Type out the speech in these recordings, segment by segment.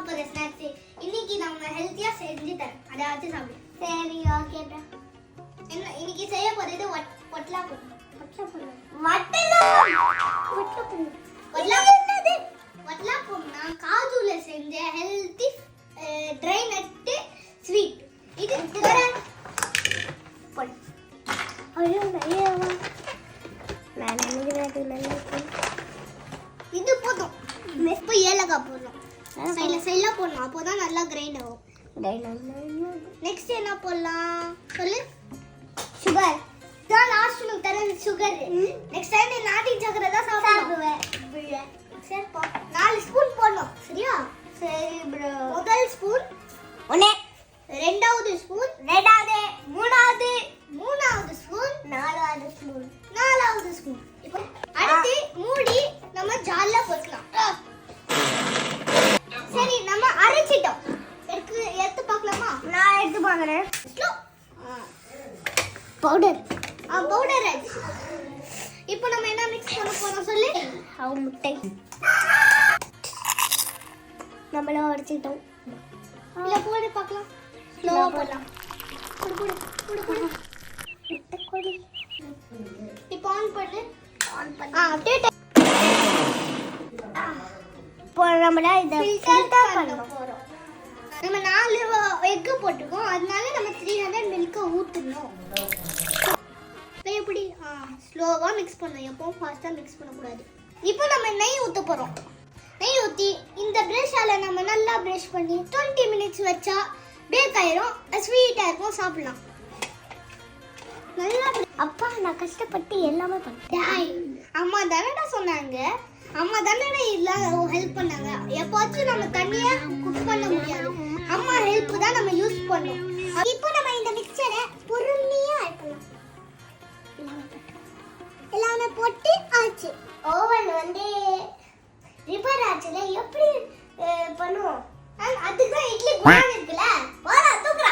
போற ஸ்நாக்ஸ் இன்னைக்கு நம்ம ஹெல்த்தியா செஞ்சு தரேன். அத வச்சு சாப்பிடு. சரி ஓகேடா. என்ன இன்னைக்கு செய்ய போறது வட்டலாப்பம். வட்டலாப்பம்னா காஜுல செஞ்ச ஹெல்த்தி ட்ரை நட் ஸ்வீட். இது தரேன். போடு. ஐயோ ஐயோ. நான் நினைக்கிறேன் இது போதும். இப்போ ஏலக்காய் போடணும். சைடுல போடணும். அப்போதான் நல்லா கிரைண்ட் ஆகும். நெக்ஸ்ட் என்ன போடலாம் சொல்லு? சுகர். தான் லாஸ்ட் உனக்கு தரேன் சுகர். நெக்ஸ்ட் டைம் நீ நாட்டு சக்கரை தான் சாப்பிடுவேன். சரி போ. 4 ஸ்பூன் போடணும். சரியா? சரி ப்ரோ. முதல் ஸ்பூன் ஒண்ணே. இரண்டாவது ஸ்பூன் ரெண்டாவது மூணாவது ஸ்பூன் நாலாவது ஸ்பூன். இப்போ அடுத்து மூடி நம்ம ஜார்ல போடலாம். சரி நம்ம அரைச்சிட்டோம். எடுத்து பார்க்கலாமா? நான் எடுத்து பார்க்கறேன். ஸ்லோ பவுடர் ஆச்சு. இப்போ நம்ம என்ன மிக்ஸ் பண்ண போறோம் சொல்லு? முட்டை நம்மள அரைச்சிட்டோம். இல்ல போடு பார்க்கலாம். ஸ்லோவா போடலாம். குடு. இப்போ ஆன் பண்ணு. அப்படியே இப்போ நம்ம இத ஃபில்டர் பண்ண போறோம். நம்ம 4 எக் போட்டுக்கோம். அதனால நம்ம 300 மில்க் ஊத்தணும். எப்படி ஸ்லோவா மிக்ஸ் பண்ணணும். எப்பவும் ஃபாஸ்டா மிக்ஸ் பண்ண கூடாது. இப்போ நம்ம நெய் ஊத்த போறோம். நெய் ஊத்தி இந்த பிரஷால நம்ம நல்லா பிரஷ் பண்ணி 20 மினிட்ஸ் வச்சா பேக் ஆயிரும். ஸ்வீட்டா இருக்கும். சாப்பிடலாம். நல்லா அப்பா நான் கஷ்டப்பட்டு எல்லாமே பண்ணேன். அம்மா தானடா சொன்னாங்க. அம்மா தானடா இல்ல ஹெல்ப் பண்ணாங்க. எப்போச்சும் நம்ம தனியா குக் பண்ண முடியாது. அம்மா ஹெல்ப் தான் நம்ம யூஸ் பண்ணோம். இப்போ நம்ம இந்த மிக்சரை பொறுமையா ஆட் பண்ணலாம். எல்லாமே போட்டு ஆச்சு. ஓவன் வந்து ரிப்பேர் ஆச்சுல எப்படி பண்ணுவோம்? அதுதான் இட்லி குழாய் இருக்குல. வாடா தூக்குறா.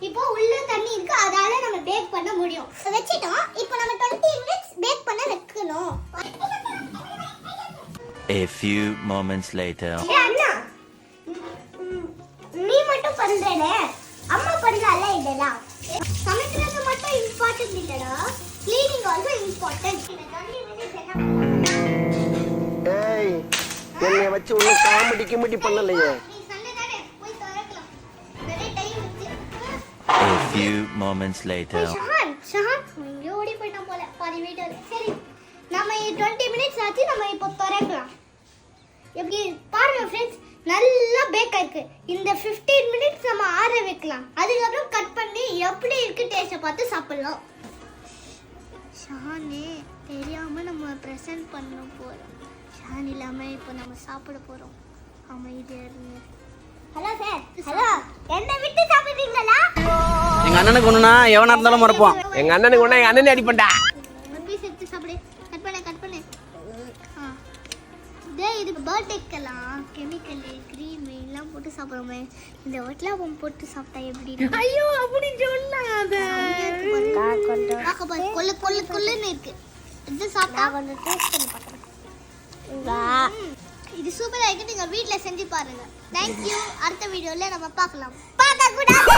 இப்போ உள்ள தண்ணி இருக்கு. அதால நம்ம பேக் பண்ண முடியும். வெச்சிட்டோம். இப்போ நம்ம 20 மினிட்ஸ் பேக் பண்ண வைக்கணும். A few moments later. அண்ணா நீ மட்டும் பண்றேனே. அம்மா பண்ணல இதெல்லாம். சமைக்கிறது மட்டும் இம்பார்ட்டன்ட் இல்லடா. Cleaning also important. ஏய் என்னைய வச்சு ஒண்ணு காமெடி பண்ணலையே. A few moments later. Shahan இங்க ஓடி போய்ட்டான் போல. பாதி வீட்டர். சரி நம்ம 20 மினிட்ஸ் ஆச்சு. நம்ம இப்போ திறக்கலாம். எப்படி பாருங்க फ्रेंड्स நல்லா பேக் ஆயிருக்கு. இந்த 15 மினிட்ஸ் நம்ம ஆற வைக்கலாம். அதுக்கு அப்புறம் கட் பண்ணி எப்படி இருக்கு டேஸ்ட் பார்த்து சாப்பிடலாம். ஷஹானே தெரியாம நம்ம பிரசன்ட் பண்ண போறோம். ஷஹான் இல்லாம இப்போ நம்ம சாப்பிட போறோம். அமைதியா இருங்க. Hello sir. ஹலோ என்ன விட்டு சாப்பிடுறீங்களா? எங்க அண்ணனுக்கு ஒண்ணுனா எவனா இருந்தாலும் மறப்போம். எங்க அண்ணனுக்கு ஒண்ணா எங்க அண்ணனே அடிப்பண்டா. பீஸ் எடுத்து சாப்பிடு. கட் பண்ணு. இது பர்த்டேக்கெல்லாம் கெமிக்கல் கிரீம் எல்லாம் போட்டு சாப்பிடுறோமே. இந்த வட்டலாப்பம் போட்டு சாப்பிட்டா எப்படி இருக்கும்? ஐயோ அப்படி சொல்லாத. கொல்லுன்னு இருக்கு. இது சாப்பிட்டா கொஞ்சம் டேஸ்ட் பண்ணி பார்க்கறேன். இது சூப்பரா இருக்கு. நீங்க வீட்ல செஞ்சு பாருங்க. Thank you. அடுத்த வீடியோல நம்ம பார்க்கலாம். பார்க்க கூடாது.